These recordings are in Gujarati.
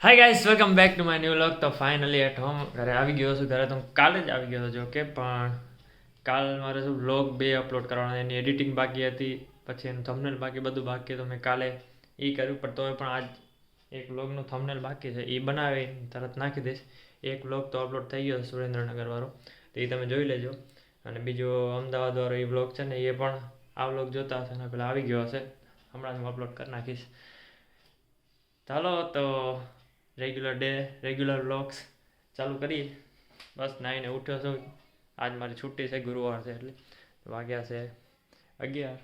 Hi guys, welcome back to my new vlog. તો ફાઇનલી એટ હોમ ઘરે આવી ગયો છું. ઘરે તો હું કાલે જ આવી ગયો હતો, જો કે પણ કાલ મારે શું વ્લોગ 2 અપલોડ કરવાના, એની એડિટિંગ બાકી હતી, પછી એનું થંબનેલ બાકી, બધું બાકી. તો મેં કાલે એ કર્યું, પણ તોય પણ આજ એક વ્લોગનું થંબનેલ બાકી છે, એ બનાવી તરત નાખી દઈશ. એક વ્લોગ તો અપલોડ થઈ ગયો સુરેન્દ્રનગર વાળો, તો એ તમે જોઈ લેજો. અને બીજો અમદાવાદ વાળો એ વ્લોગ છે ને, એ પણ આ વ્લોગ જોતા હશે ને પેલા આવી ગયો હશે, હમણાં હું અપલોડ કરી નાખીશ. ચાલો તો રેગ્યુલર વ્લોગ્સ ચાલુ કરીએ. બસ નાઈને ઉઠ્યો છું, આજ મારી છુટ્ટી છે, ગુરુવાર છે, એટલે વાગ્યા છે 11.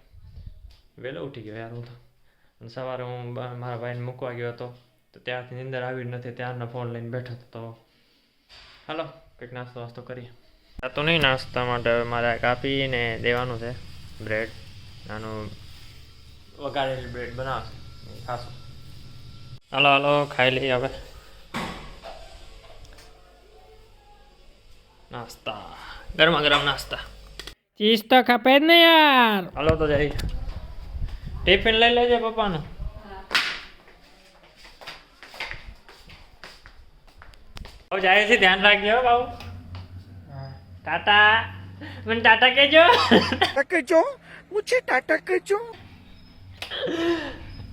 વહેલો ઉઠી ગયો યાર હું તો. અને સવારે હું મારા ભાઈને મૂકવા ગયો હતો, તો ત્યાંથી નીંદર આવી નથી, ત્યારના ફોન લઈને બેઠો હતો. તો હાલો કંઈક નાસ્તો વાસ્તો કરીએ. આ તો નહીં, નાસ્તા માટે મારે કાપીને દેવાનું છે બ્રેડ. આનું વઘારેલી બ્રેડ બનાવશે, ખાશું. હાલો હાલો ખાઈ લઈએ હવે નાસ્તા, ગરમા ગરમ નાસ્તા. ચીઝ તો ખપે જ ને યાર. હાલો તો જઈ ટિફિન લઈ લેજે પપ્પાનું. હવે જાય છે, ધ્યાન રાખજો બાબુ. ટાટા, મને ટાટા કહેજો. કહેજો, મુझे टाटा કહેજો.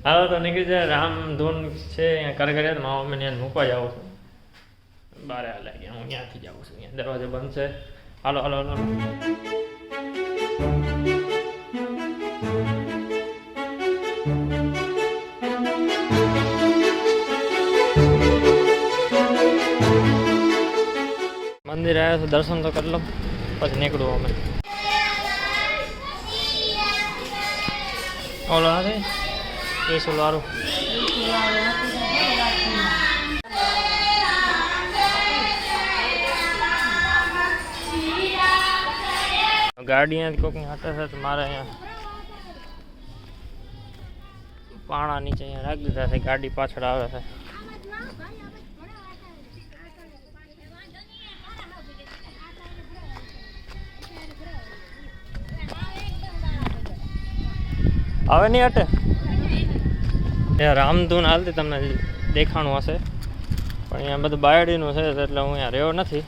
હાલો તો નીકળી જાય. રામધૂન છે અહીંયા કરગરિયા, તો મારા મમ્મીને મૂકવા જાઉં છું. બારે હાલે ગયા, હું ત્યાંથી જાઉં છું. અહીંયા દરવાજો બંધ છે. હાલો હાલો હાલો. મંદિર આવ્યા છે, દર્શન તો કરી લો, પછી નીકળવું અમે. ઓલો નથી કેસુલ વાળું. ગાડી અહીંયા કોઈકની હાટે છે, તો મારે અહીંયા પાણા નીચે અહીંયા રાખી દીધા છે. ગાડી પાછળ આવે છે. હવે નહીં હટે. રામધૂન હાલતી તમને દેખાણું હશે, પણ અહીંયા બધું બાયડીનું છે, એટલે હું અહીંયા રહ્યો નથી.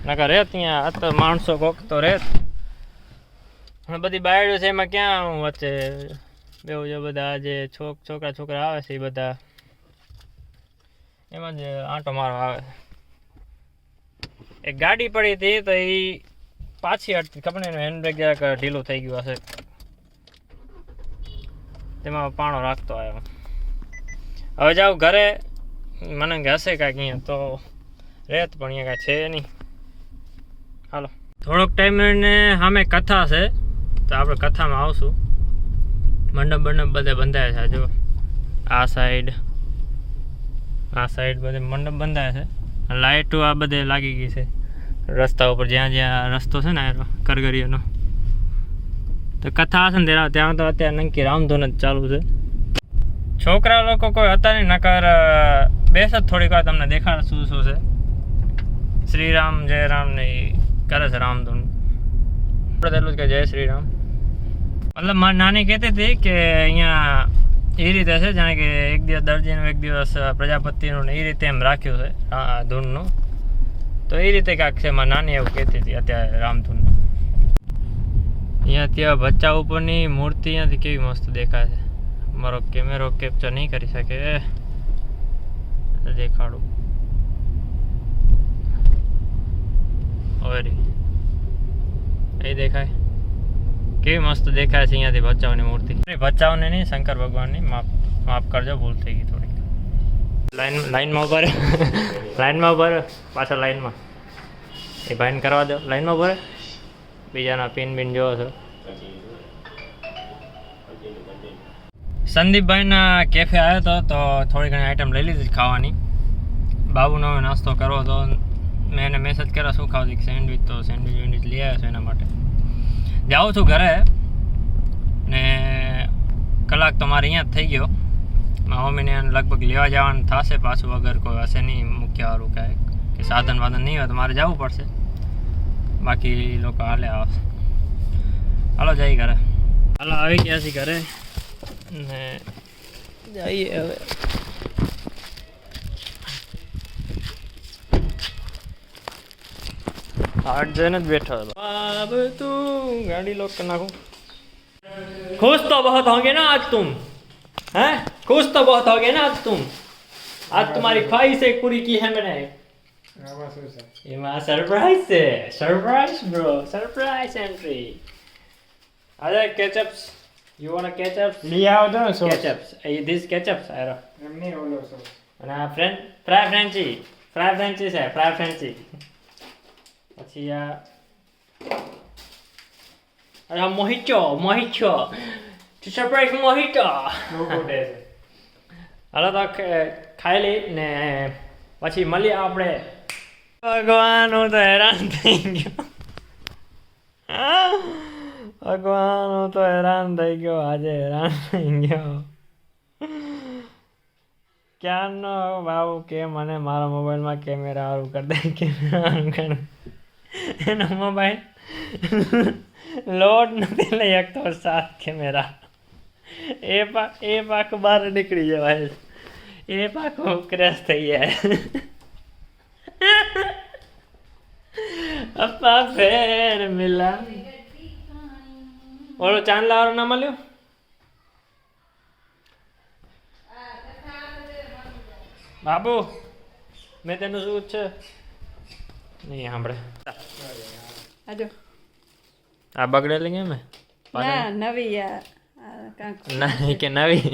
નકર રેત અહીંયા અત્યારે માણસો કોક તો રેત, પણ બધી બાયડીઓ છે, એમાં ક્યાં હું વચ્ચે બેવ જે બધા જે છોકરા આવે છે, એ બધા એમાં જ આંટો મારવા આવે. એક ગાડી પડી હતી, તો એ પાછી હટતી, ખબર નહીં હેન્ડબ્રેક જરાક ઢીલું થઈ ગયું હશે, તેમાં પાણો રાખતો આવ્યો. હવે જાઉં ઘરે, મને હશે કાંઈક અહીંયા તો રેત, પણ અહીંયા કાંઈ છે નહીં. હાલો થોડોક ટાઈમ ને સામે કથા છે, તો આપણે કથામાં આવશું. મંડપ બધે બંધાય છે. જો આ સાઈડ બધે મંડપ બંધાય છે. લાઇટો આ બધે લાગી ગઈ છે રસ્તા ઉપર, જ્યાં રસ્તો છે ને કરગરિયાનો. તો કથા હશે ને ત્યાં તો અત્યારે નક્કી રામધૂન જ ચાલુ છે. છોકરા લોકો કોઈ હતા નહીં, નકર બેસ જ થોડીક વાર તમને દેખાડ શું છે. શ્રીરામ જય રામ ને કરે છે રામધૂન. આપણે એટલું જ કે જય શ્રી રામ. મતલબ મારી નાની કહેતી હતી કે અહીંયા એ રીતે છે, જાણે કે એક દિવસ દરજીનું, એક દિવસ પ્રજાપતિનું ને એ રીતે એમ રાખ્યું છે ધૂનનું. તો એ રીતે કાંઈક છે, મારી નાની એવું કહેતી હતી અત્યારે રામધૂનનું. અહીંયા ત્યાં બચ્ચા ઉપરની મૂર્તિ અહીંયાથી કેવી મસ્ત દેખાય છે. મારો કેમેરો કેપ્ચર નહીં કરી શકે, દેખાડું. ઓરી એ દેખાય, કેવી મસ્ત દેખાય છે અહીંયાથી બચ્ચાઓની મૂર્તિ. બચ્ચાઓને નહીં, શંકર ભગવાનની. માફ કરજો, ભૂલ થઈ ગઈ થોડી. લાઈનમાં ઉભા રહે. લાઈનમાં ઉભા રહે, પાછળ લાઈનમાં. એ ભાઈને કરવા દો, લાઈનમાં ઉભા રહે. બીજાના પિન જોવો છો. સંદીપભાઈના કેફે આવ્યો હતો, તો થોડી ઘણી આઈટમ લઈ લીધી ખાવાની. બાબુનો નાસ્તો કરવો હતો, મેં એને મેસેજ કર્યો શું ખાવ સેન્ડવિચ, તો સેન્ડવિચ લઈ આવ્યો છું એના માટે. જાઉં છું ઘરે ને કલાક તો મારે અહીંયા જ થઈ ગયો. મારા મમ્મીને લગભગ લેવા જવાનું થશે પાછું, અગર કોઈ હશે નહીં મૂક્યાવાળું કાંઈ કે સાધન નહીં હોય તો મારે જવું પડશે. બાકી લોકો હાલે આવશે. હાલો જઈ ઘરે. હાલો આવી ગયા છીએ ઘરે ને જઈએ હવે. હાટ જઈને જ બેઠો अब तू गाड़ी लॉक कर नाखूं खुश तो बहुत होगे ना आज तुम हैं खुश तो बहुत होगे ना आज तुम आज तुम्हारी ख्वाहिश एक पूरी की है मैंने એમાં સરપ્રાઈઝ છે સરપ્રાઈઝ બ્રો સરપ્રાઈઝ એન્ટ્રી અરે કેચઅપ્સ યુ વોન્ટ કેચઅપ્સ લઈ આવો તો સો કેચઅપ્સ ધીસ કેચઅપ્સ આરો એમને ઓલો સો અને આ ફ્રાય ફ્રેન્ચી છે ફ્રાય ફ્રેન્ચી પછી આ અરે મોહિતો ટુ સરપ્રાઈઝ મોહિતો લોકો દે છે હાલો તો ખાઈ લઈ ને પછી મળીએ આપણે ભગવાન હું તો હેરાન થઈ ગયો ભગવાન હું તો હેરાન થઈ ગયો આજે હેરાન થઈ ગયો ક્યારનો બાબુ કે મને મારા મોબાઈલમાં કેમેરા સારું કરી દે કેમેરા સારું કરી એનો મોબાઈલ લોડ નથી લઈ શકતો 7 કેમેરા એ પાક બહાર નીકળી જવાય એ પાકો ક્રેશ થઈ જાય અપ્પા ફેર મિલા ઓલો ચાંદલા વાળો ના મળ્યો બાબુ મેં તેનું શું છે નહીં સાંભળે આજો આ બગડેલી કેમ હે ના નવી યાર કાંક ના કે નવી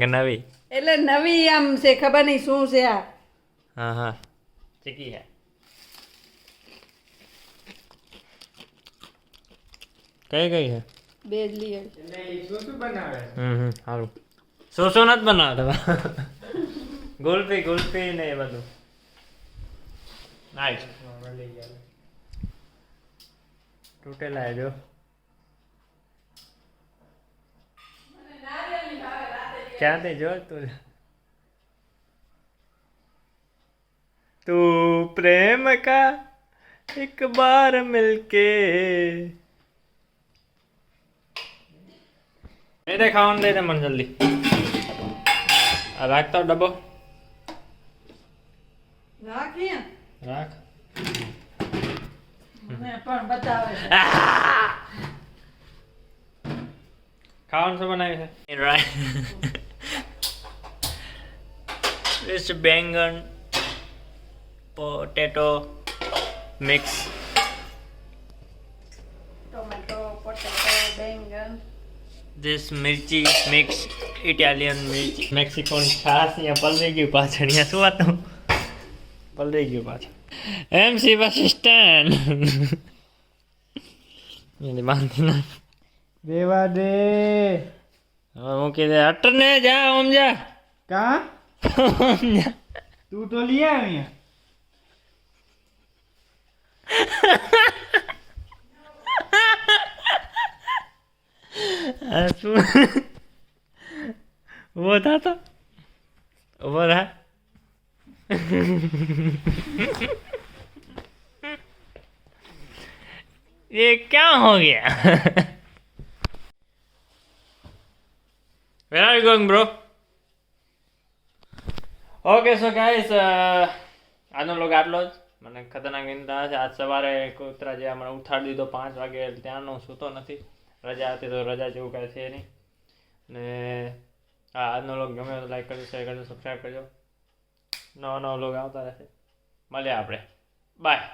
કે નવી એટલે નવી આમ છે ખબર નહીં શું છે આ हाँ हाँ चिकी है કઈ है બે જ લઈ એટલે એ શું શું બનાવે સારું સોસો નથી બનાવતા ગુલ્ફી ને એ બધું નાઈસ લઈ ગયા તૂટેલા હે જો ક્યાંથી જો તું तू प्रेम का एक बार मिलके दे खावन दे मन जल्दी राख तो डब्बो રાખીએ राख મને પણ બતાવે છે. ખાવાનું શું બનાવ્યું છે right It's baingan potato mix tomato potato baingan this mirchi mix Italian mirchi Mexican છાસ અહીંયા પલળી ગયું પાછળ અહીંયા શું હતું પલળી ગયું પાછળ MC બસ સ્ટેન્ડ એની બાંધી ના દેવા દે હવે મૂકી દે અટને જા ઓમ જા કા ઓમ જા તું તો લઈ આવી શું वो था तो वो रहा ये क्या हो गया Where are you going, bro? Okay, so guys, આજનો લોગ આટલો જ મને ખતરનાક નિંદા છે આજ સવારે કૂતરા જે મને ઉઠાડી દીધો 5 વાગે ત્યાંનો સૂતો નથી રજા હતી તો રજા જેવું કાંઈ છે નહીં ને હા આજનો લોગ ગમે તો લાઈક કરજો શેર કરજો સબસ્ક્રાઈબ કરજો નવો લોગ આવતા રહેશે મળીએ આપણે બાય